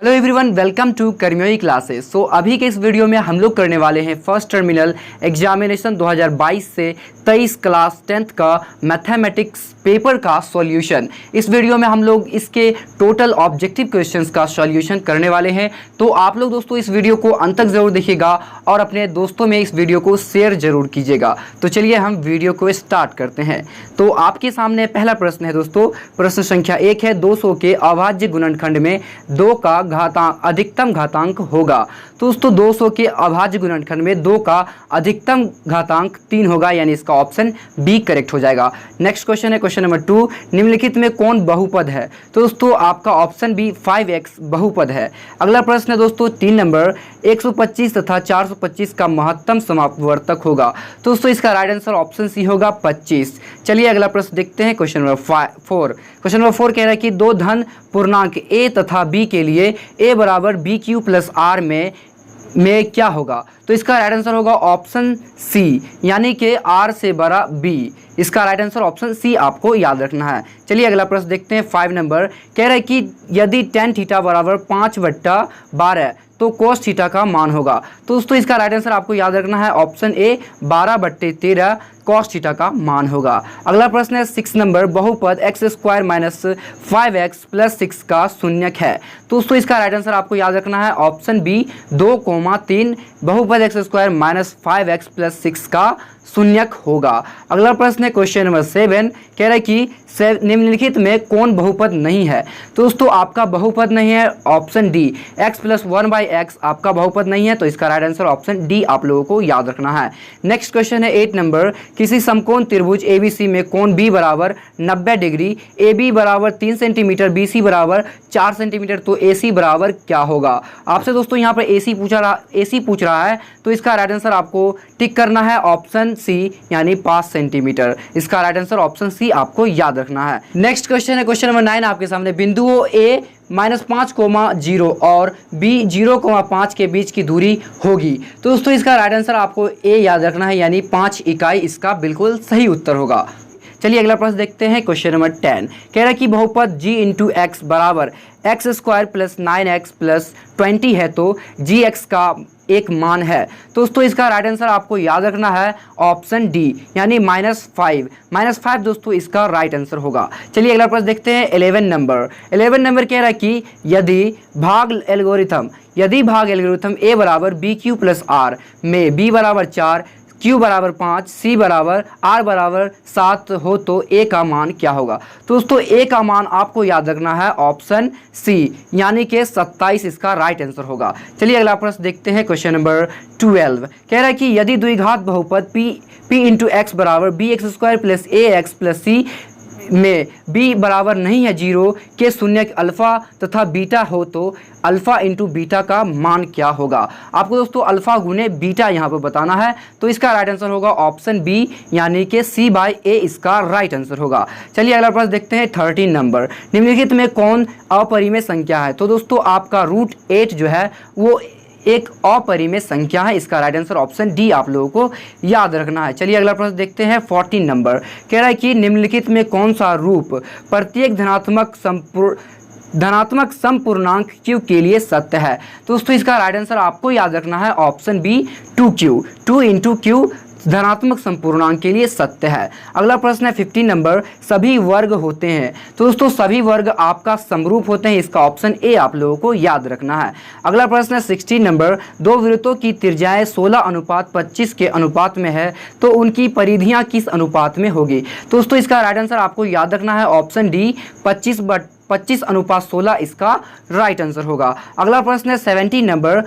Hello everyone, welcome to कर्मियोई classes. So अभी के इस वीडियो में हम लोग करने वाले हैं फर्स्ट टर्मिनल एग्जामिनेशन 2022 से 23 क्लास 10th का मैथमेटिक्स पेपर का सॉल्यूशन। इस वीडियो में हम लोग इसके टोटल ऑब्जेक्टिव क्वेश्चंस का सॉल्यूशन करने वाले हैं। तो आप लोग दोस्तों इस वीडियो को अंत तक ज़रूर देखिएगा और अपने दोस्तों में इस वीडियो को शेयर ज़रूर कीजिएगा। तो चलिए हम वीडियो को स्टार्ट करते हैं। तो आपके सामने पहला प्रश्न है दोस्तों, प्रश्न संख्या 1 है, 200 के अभाज्य गुणनखंड में 2 का अधिकतम घातांक होगा। तो दोस्तों 200 के अभाज्य गुणनखंड में 2 का अधिकतम घातांक 3 होगा, यानी इसका ऑप्शन बी करेक्ट हो जाएगा। नेक्स्ट क्वेश्चन है क्वेश्चन नंबर 2, निम्नलिखित में कौन बहुपद है? तो दोस्तों आपका ऑप्शन बी 5x बहुपद है। अगला प्रश्न है दोस्तों 3 नंबर, 125 तथा 425 का महत्तम समापवर्तक होगा। तो दोस्तों इसका राइट आंसर ऑप्शन सी होगा 25। चलिए अगला प्रश्न देखते हैं क्वेश्चन नंबर 4। क्वेश्चन नंबर 4 कह रहा है कि दो धन पूर्णांक a तथा b के लिए a बराबर बी क्यू प्लस आर में क्या होगा? तो इसका राइट आंसर होगा ऑप्शन सी, यानी कि r से बड़ा b। इसका राइट आंसर ऑप्शन सी आपको याद रखना है। चलिए अगला प्रश्न देखते हैं 5 नंबर, कह रहा है कि यदि tan थीटा बराबर 5/12 तो cos थीटा का मान होगा। तो दोस्तों इसका राइट आंसर आपको याद रखना है ऑप्शन ए 12/13 cos थीटा का मान होगा। अगला प्रश्न है 6 नंबर, बहुपद x² माइनस 5x प्लस 6 का शून्यक है। तो दोस्तों इसका राइट आंसर आपको याद रखना है ऑप्शन बी 2,3 बहुपद x² माइनस 5x प्लस 6 का शून्यक होगा। अगला प्रश्न है क्वेश्चन नंबर 7, कह रहा है कि निम्नलिखित में कौन बहुपद नहीं है? तो दोस्तों आपका बहुपद नहीं है ऑप्शन डी, x + 1/x आपका बहुपद नहीं है। तो इसका राइट आंसर ऑप्शन डी आप लोगों को याद रखना है। नेक्स्ट क्वेश्चन है 8 नंबर, किसी समकोण त्रिभुज ABC में कोण B बराबर 90 डिग्री, AB बराबर 3 सेंटीमीटर, BC बराबर 4 सेंटीमीटर, तो AC बराबर क्या होगा? आपसे दोस्तों यहाँ पर AC पूछ रहा है, तो इसका राइट आंसर आपको टिक करना है ऑप्शन सी, यानी 5 सेंटीमीटर। इसका राइट आंसर ऑप्शन सी आपको याद रखना है। नेक्स्ट क्वेश्चन है क्वेश्चन नंबर 9 आपके सामने, बिंदुओं A -5,0 और B 0,5 के बीच की दूरी होगी। तो दोस्तों इसका राइट आंसर आपको ए याद रखना है, यानी 5 इकाई इसका बिल्कुल सही उत्तर होगा। चलिए अगला प्रश्न देखते हैं क्वेश्चन नंबर 10, कह रहा है कि बहुपद g × x बराबर x² + 9x + 20 है, तो gx का एक मान है। तो दोस्तों इसका राइट आंसर आपको याद रखना है ऑप्शन डी, यानी -5 दोस्तों इसका राइट आंसर होगा। चलिए अगला प्रश्न देखते हैं 11 नंबर कह रहा है कि यदि भाग एल्गोरिथम a बराबर बी क्यू प्लस आर में b बराबर 4, q बराबर 5, c बराबर r बराबर 7 हो तो a का मान क्या होगा? तो दोस्तों a का मान आपको याद रखना है ऑप्शन सी, यानी कि 27 इसका राइट आंसर होगा। चलिए अगला प्रश्न देखते हैं क्वेश्चन नंबर 12, कह रहा है कि यदि द्विघात बहुपद p × x बराबर bx² + ax + c में b बराबर नहीं है 0 के शून्यक अल्फा तथा बीटा हो तो अल्फा × बीटा का मान क्या होगा? आपको दोस्तों अल्फा गुने बीटा यहाँ पर बताना है। तो इसका राइट आंसर होगा ऑप्शन बी, यानी कि c/a इसका राइट आंसर होगा। चलिए अगला प्रश्न देखते हैं 13 नंबर, निम्नलिखित में कौन अपरिमेय संख्या है? तो दोस्तों आपका √8 जो है वो एक अपरिमेय संख्या है। इसका राइट आंसर ऑप्शन डी आप लोगों को याद रखना है। चलिए अगला प्रश्न देखते हैं 14 नंबर, कह रहा है कि निम्नलिखित में कौन सा रूप प्रत्येक धनात्मक समपूर्णांक q के लिए सत्य है? तो दोस्तों इसका राइट आंसर आपको याद रखना है ऑप्शन बी 2q, 2 × q धनात्मक संपूर्णांक के लिए सत्य है। अगला प्रश्न है 15 नंबर, सभी वर्ग होते हैं? तो दोस्तों सभी वर्ग आपका समरूप होते हैं। इसका ऑप्शन ए आप लोगों को याद रखना है। अगला प्रश्न है 16 नंबर, दो वृत्तों की त्रिज्याएं 16:25 के अनुपात में है, तो उनकी परिधियां किस अनुपात में होगी? तो दोस्तों इसका राइट आंसर आपको याद रखना है ऑप्शन डी 25/16 इसका राइट आंसर होगा। अगला प्रश्न है 17 नंबर,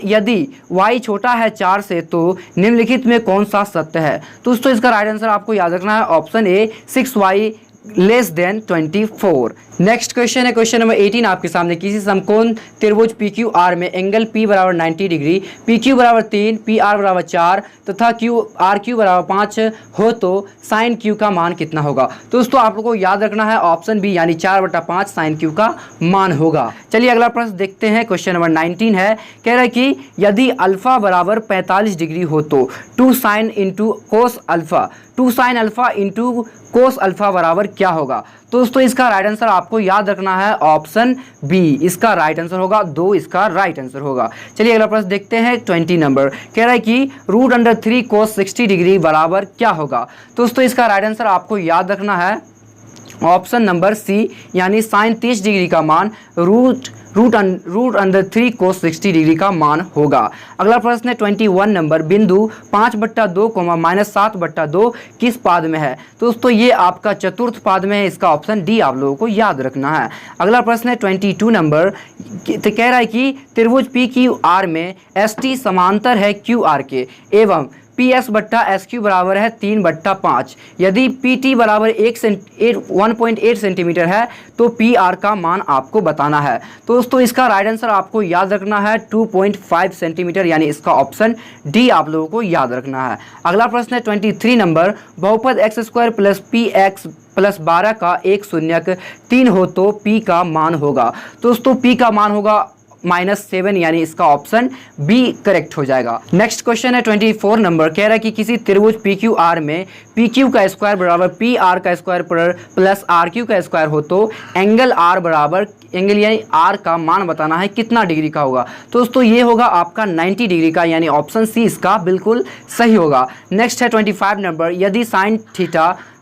यदि y छोटा है 4 से तो निम्नलिखित में कौन सा सत्य है? तो दोस्तों इसका राइट आंसर आपको याद रखना है option A 6y < 24। Next question है क्वेश्चन नंबर 18 आपके सामने, किसी समकोण त्रिभुज PQR में एंगल P बराबर 90 डिग्री, PQ बराबर 3, PR बराबर 4 तथा RQ बराबर 5 हो तो साइन Q का मान कितना होगा? तो दोस्तों आप लोगों को याद रखना है ऑप्शन बी, यानी 4/5 साइन Q का मान होगा। चलिए अगला प्रश्न देखते हैं क्वेश्चन नंबर 19 है, कह रहा है कि यदि अल्फा बराबर 45 डिग्री हो तो 2 sin × cos alpha, 2 sin alpha × cos alpha बराबर क्या होगा। तो दोस्तों इसका राइट आंसर आपको याद रखना है ऑप्शन बी, इसका राइट आंसर होगा 2, इसका राइट आंसर होगा। चलिए अगला प्रश्न देखते हैं 20 नंबर, कह रहा है कि √3 कोस 60 डिग्री बराबर क्या होगा। तो दोस्तों इसका राइट आंसर आपको याद रखना है ऑप्शन नंबर सी, यानी साइन 30 डिग्री का मान √3 कोस 60 डिग्री का मान होगा। अगला प्रश्न है 21 नंबर, बिंदु 5/2, -7/2 किस पाद में है। तो दोस्तों ये आपका चतुर्थ पाद में है, इसका ऑप्शन डी आप लोगों को याद रखना है। अगला प्रश्न है 22 नंबर, तो कह रहा है कि त्रिभुज PQR में ST समांतर है QR के एवं PS/SQ बराबर है 3/5। यदि PT बराबर 1.8 सेंटीमीटर है तो PR का मान आपको बताना है। तो दोस्तों इसका राइट आंसर आपको याद रखना है 2.5 सेंटीमीटर, यानी इसका ऑप्शन डी आप लोगों को याद रखना है। अगला प्रश्न है 23 नंबर, बहुपद x² + px + 12 का एक शून्यक 3 हो तो P का मान होगा। दोस्तों P का मान होगा -7, यानी इसका ऑप्शन बी करेक्ट हो जाएगा। नेक्स्ट क्वेश्चन है 24 नंबर, कह रहा है कि किसी त्रिभुज PQR में PQ का स्क्वायर बराबर PR का स्क्वायर प्लस RQ का स्क्वायर हो तो एंगल R बराबर एंगल यानी R का मान बताना है कितना डिग्री का होगा। तो दोस्तों ये होगा आपका 90 डिग्री का, यानी ऑप्शन सी इसका बिल्कुल सही होगा। नेक्स्ट है 25 नंबर, यदि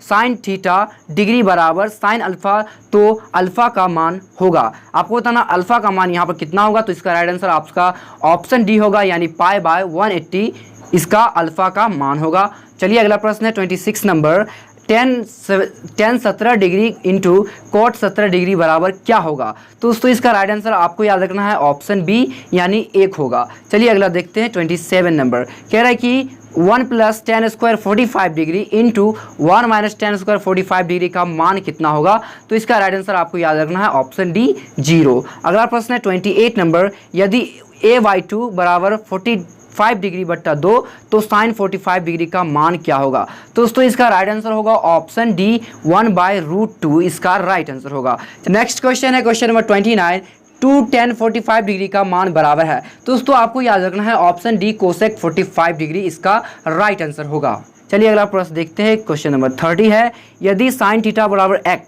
साइन थीटा डिग्री बराबर साइन अल्फा तो अल्फा का मान होगा। आपको बताना अल्फा का मान यहाँ पर कितना होगा। तो इसका राइट आंसर आपका ऑप्शन डी होगा, यानी π/180 इसका अल्फा का मान होगा। चलिए अगला प्रश्न है 26 number, tan 17 degree into cot 17 degree बराबर क्या होगा। तो दोस्तों इसका राइट आंसर आपको याद रखना है ऑप्शन बी, यानी 1 होगा। चलिए अगला देखते हैं 27 नंबर, कह रहा है कि 1 + tan² 45 degree into 1 - tan² 45 degree का मान कितना होगा। तो इसका राइट आंसर आपको याद रखना है ऑप्शन डी 0। अगला प्रश्न है 28 नंबर, यदि a/2 बराबर 45 डिग्री/2 तो साइन 45 डिग्री का मान क्या होगा। तो दोस्तों इसका राइट आंसर होगा ऑप्शन डी 1/√2 इसका राइट आंसर होगा। नेक्स्ट क्वेश्चन है क्वेश्चन नंबर 29, 2 tan 45 डिग्री का मान बराबर है। तो दोस्तों आपको याद रखना है ऑप्शन डी कोसेक 45 डिग्री इसका राइट आंसर होगा। चलिए अगला प्रश्न देखते हैं क्वेश्चन नंबर 30 है, यदि साइन थीटा बराबर x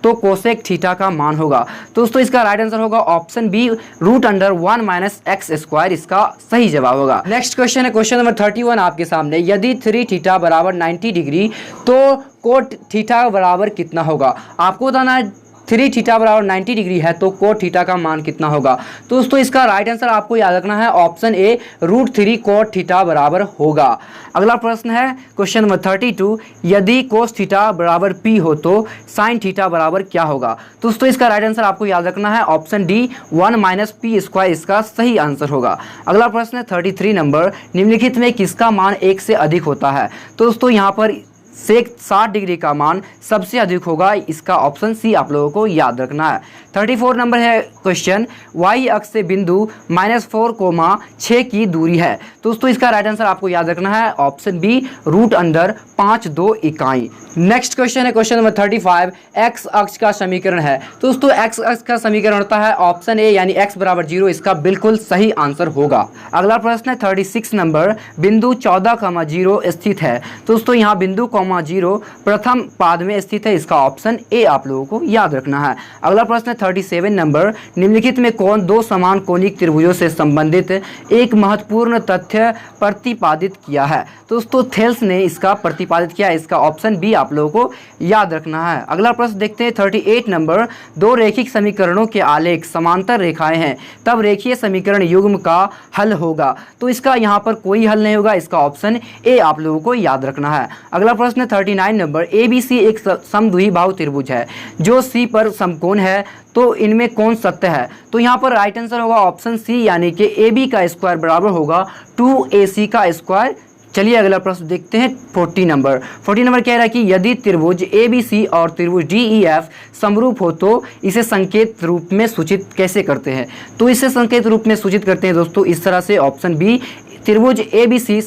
तो कोसेक थीटा का मान होगा। तो दोस्तों इसका राइट आंसर होगा ऑप्शन बी √1 - x² इसका सही जवाब होगा। नेक्स्ट क्वेश्चन है क्वेश्चन नंबर 31 आपके सामने, यदि 3 थीटा बराबर 90 डिग्री तो कोट थीटा बराबर कितना होगा। आपको बताना है 3 थीटा बराबर 90 डिग्री है तो कोट थीटा का मान कितना होगा। तो दोस्तों इसका राइट आंसर आपको याद रखना है ऑप्शन ए √3 कोट थीटा बराबर होगा। अगला प्रश्न है क्वेश्चन नंबर 32, यदि कोस थीटा बराबर p हो तो साइन थीटा बराबर क्या होगा। तो दोस्तों इसका राइट आंसर आपको याद रखना है ऑप्शन डी 1 - p² इसका सही आंसर होगा। अगला प्रश्न है 33 नंबर, निम्नलिखित में किसका मान 1 से अधिक होता है। तो दोस्तों यहाँ पर सेक 60 डिग्री का मान सबसे अधिक होगा, इसका ऑप्शन सी आप लोगों को याद रखना है। 34 नंबर है क्वेश्चन, y अक्ष से बिंदु -4,6 की दूरी है। दोस्तों इसका राइट आंसर आपको याद रखना है ऑप्शन बी √5² इकाई। नेक्स्ट क्वेश्चन है क्वेश्चन नंबर 35, x अक्ष का समीकरण है। दोस्तों x अक्ष का समीकरण होता है ऑप्शन ए, यानी x = 0 इसका बिल्कुल सही आंसर होगा। अगला प्रश्न है 36 नंबर, बिंदु 14,0 स्थित है। दोस्तों यहाँ बिंदु 0 प्रथम पाद में स्थित है, इसका ऑप्शन ए आप लोगों को याद रखना है। अगला प्रश्न है 37 नंबर, निम्नलिखित में कौन दो समान कोणिक त्रिभुजों से संबंधित एक महत्वपूर्ण तथ्य प्रतिपादित किया है। दोस्तों थेल्स ने इसका प्रतिपादित किया है, इसका ऑप्शन बी आप लोगों को याद रखना है। अगला प्रश्न देखते हैं 38 नंबर, दो रैखिक समीकरणों के आलेख समांतर रेखाएं हैं तब रेखीय समीकरण युग्म का हल होगा। तो इसका यहाँ पर कोई हल नहीं होगा, इसका ऑप्शन ए आप लोगों को याद रखना है। अगला प्रश्न 39 नंबर, ABC एक समद्विबाहु त्रिभुज है जो C पर समकोण है, तो इनमें कौन सत्य है। तो यहाँ पर राइट आंसर होगा ऑप्शन सी, यानी कि AB का स्क्वायर बराबर होगा 2AC का स्क्वायर। चलिए अगला प्रश्न देखते हैं 40 नंबर। 40 नंबर कह रहा है कि यदि त्रिभुज ABC और त्रिभुज DEF समरूप हो तो इसे संकेत रूप में सूचित कैसे करते हैं। तो इसे संकेत रूप में सूचित करते हैं दोस्तों इस तरह से, ऑप्शन बी त्रिभुज ABC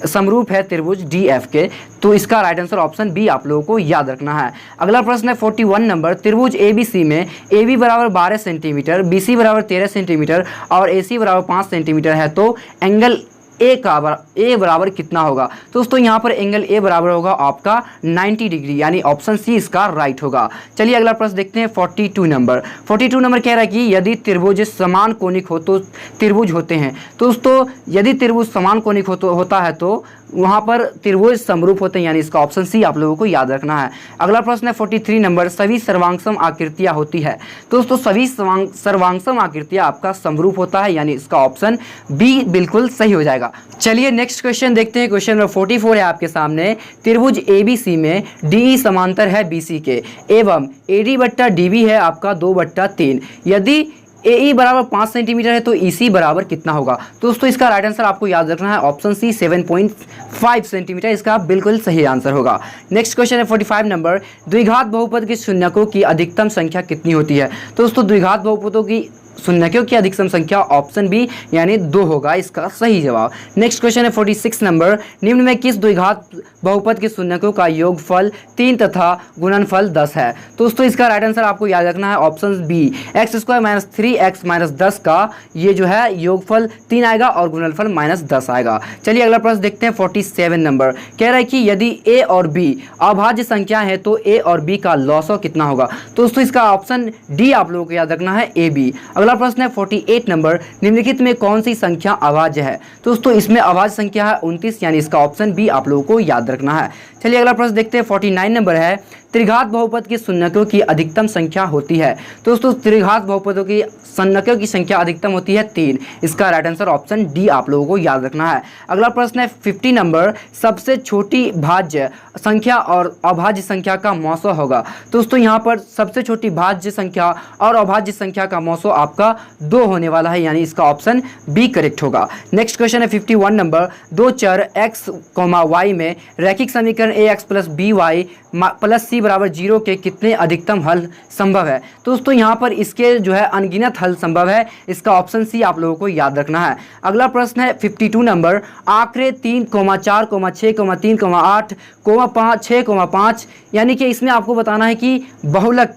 समरूप है त्रिभुज DF के। तो इसका राइट आंसर ऑप्शन बी आप लोगों को याद रखना है। अगला प्रश्न है 41 नंबर, त्रिभुज ABC में AB बराबर 12 सेंटीमीटर, BC बराबर 13 सेंटीमीटर और AC बराबर 5 सेंटीमीटर है तो एंगल ए बराबर कितना होगा। तो दोस्तों यहाँ पर एंगल ए बराबर होगा आपका 90 डिग्री, यानी ऑप्शन सी इसका राइट होगा। चलिए अगला प्रश्न देखते हैं 42 नंबर। 42 नंबर कह रहा है कि यदि त्रिभुज समान कोणिक हो तो त्रिभुज होते हैं। तो दोस्तों यदि त्रिभुज समान कोणिक होता है तो वहाँ पर त्रिभुज समरूप होते हैं, यानी इसका ऑप्शन सी आप लोगों को याद रखना है। अगला प्रश्न है 43 नंबर, सभी सर्वांगसम आकृतियाँ होती है। तो दोस्तों सभी सर्वांगसम आकृतियाँ आपका समरूप होता है, यानी इसका ऑप्शन बी बिल्कुल सही हो जाएगा। चलिए नेक्स्ट क्वेश्चन देखते हैं। क्वेश्चन नंबर 44 है आपके सामने। त्रिभुज ABC में DE समांतर है BC के एवं AD बट्टा DB है आपका 2/3। यदि AE बराबर 5 सेंटीमीटर है तो EC बराबर कितना होगा। तो दोस्तों इसका राइट आंसर आपको याद रखना है, ऑप्शन सी 7.5 सेंटीमीटर इसका बिल्कुल सही आंसर होगा। नेक्स्ट क्वेश्चन है 45 नंबर, द्विघात बहुपद के शून्यकों की अधिकतम संख्या कितनी होती है। तो दोस्तों द्विघात बहुपदों की शून्यकों की अधिकतम संख्या ऑप्शन बी यानी 2 होगा इसका सही जवाब। नेक्स्ट क्वेश्चन है 46 नंबर, निम्न में किस द्विघात बहुपद के शून्यकों का योगफल 3 तथा गुणनफल 10 है। तो दोस्तों इसका राइट आंसर आपको याद रखना है, ऑप्शन बी x² - 3x - 10 का ये जो है योगफल 3 आएगा और गुणनफल -10 आएगा। चलिए अगला प्रश्न देखते हैं 47 नंबर, कह रहा है कि यदि a और b अभाज्य संख्या है तो a और b का लॉसव कितना होगा। तो दोस्तों इसका ऑप्शन डी आप लोगों को याद रखना है, AB। अगला प्रश्न है 48 नंबर, निम्नलिखित में कौन सी संख्या अभाज्य है। तो दोस्तों इसमें अभाज्य संख्या है 29, यानी इसका ऑप्शन बी आप लोगों को याद रखना है। चलिए अगला प्रश्न देखते हैं 49 नंबर है, त्रिघात बहुपद के शून्यकों की अधिकतम संख्या होती है। तो दोस्तों त्रिघात बहुपदों की शून्यकों की संख्या अधिकतम होती है 3, इसका राइट आंसर ऑप्शन डी आप लोगों को याद रखना है। अगला प्रश्न है 50 नंबर, सबसे छोटी भाज्य संख्या और अभाज्य संख्या का मौसो होगा। तो दोस्तों यहाँ पर सबसे छोटी भाज्य संख्या और अभाज्य संख्या का मौसो आपका 2 होने वाला है, यानी इसका ऑप्शन बी करेक्ट होगा। नेक्स्ट क्वेश्चन है 51 नंबर, दो चर x, y में रैखिक समीकरण ax + by + c बराबर 0 के कितने अधिकतम हल संभव है। तो दोस्तों यहाँ पर इसके जो है अनगिनत हल संभव है, इसका ऑप्शन सी आप लोगों को याद रखना है। अगला प्रश्न है 52 नंबर, आंकड़े 3, 4, 6, 3, 8, 5, 6, यानी कि इसमें आपको बताना है कि बहुलक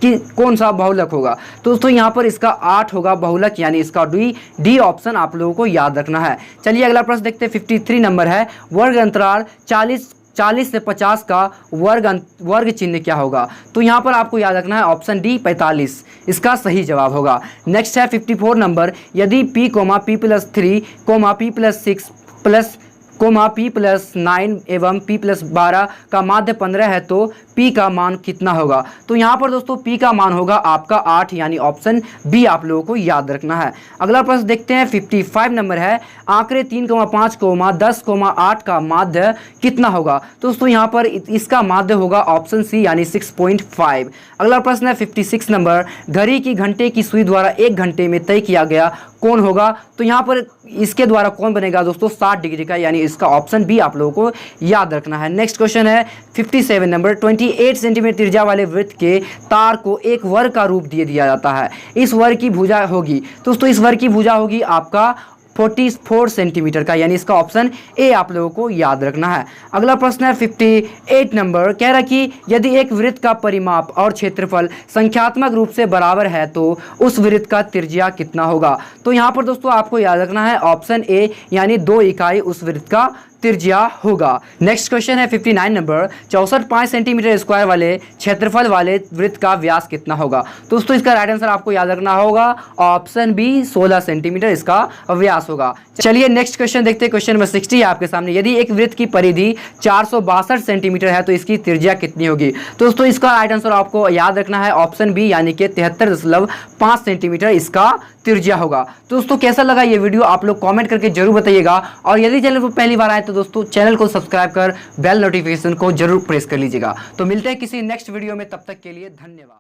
कि कौन सा बहुलक होगा। तो दोस्तों यहाँ पर इसका 8 होगा बहुलक, यानी इसका डी ऑप्शन आप लोगों को याद रखना है। चलिए अगला प्रश्न देखते हैं 53 नंबर है, वर्ग अंतराल 40 से 50 का वर्ग चिन्ह क्या होगा। तो यहाँ पर आपको याद रखना है, ऑप्शन डी 45 इसका सही जवाब होगा। नेक्स्ट है 54 नंबर, यदि p, p + 3, p + 6 p + 9 एवं p + 12 का माध्य 15 है तो p का मान कितना होगा। तो यहाँ पर दोस्तों p का मान होगा आपका 8, यानी ऑप्शन बी आप लोगों को याद रखना है। अगला प्रश्न देखते हैं 55 नंबर है, आंकड़े 3, 5, 10, 8 का माध्य कितना होगा। तो दोस्तों यहाँ पर इसका माध्य होगा ऑप्शन सी यानी 6.5। अगला प्रश्न है 56 नंबर, घड़ी की घंटे की सुई द्वारा 1 घंटे में तय किया गया कौन होगा। तो यहाँ पर इसके द्वारा कौन बनेगा दोस्तों 60 डिग्री का, यानी इसका ऑप्शन बी आप लोगों को याद रखना है। नेक्स्ट क्वेश्चन है 57 नंबर, 28 सेंटीमीटर त्रिज्या वाले वृत्त के तार को एक वर्ग का रूप दिया जाता है, इस वर्ग की भुजा होगी। दोस्तों इस वर्ग की भुजा होगी आपका 44 सेंटीमीटर का, यानी इसका ऑप्शन ए आप लोगों को याद रखना है। अगला प्रश्न है 58 नंबर, कह रहा है कि यदि एक वृत्त का परिमाप और क्षेत्रफल संख्यात्मक रूप से बराबर है तो उस वृत्त का त्रिज्या कितना होगा। तो यहाँ पर दोस्तों आपको याद रखना है, ऑप्शन ए यानी 2 इकाई उस वृत्त का त्रिज्या होगा। नेक्स्ट क्वेश्चन है 59 नंबर, 64 सेंटीमीटर स्क्वायर वाले क्षेत्रफल वाले वृत्त का व्यास कितना होगा। दोस्तों इसका राइट आंसर आपको याद रखना होगा, ऑप्शन बी 16 सेंटीमीटर इसका व्यास होगा। चलिए नेक्स्ट क्वेश्चन देखते हैं, क्वेश्चन नंबर 60 है आपके सामने, यदि एक वृत्त की परिधि 462 सेंटीमीटर है तो इसकी त्रिज्या कितनी होगी। दोस्तों इसका राइट आंसर आपको याद रखना है, ऑप्शन बी यानी कि 73.5 सेंटीमीटर इसका त्रिज्या होगा। दोस्तों कैसा लगा ये वीडियो आप लोग कमेंट करके जरूर बताइएगा, और यदि चैनल पर पहली बार आए तो दोस्तों चैनल को सब्सक्राइब कर बेल नोटिफिकेशन को जरूर प्रेस कर लीजिएगा। तो मिलते हैं किसी नेक्स्ट वीडियो में, तब तक के लिए धन्यवाद।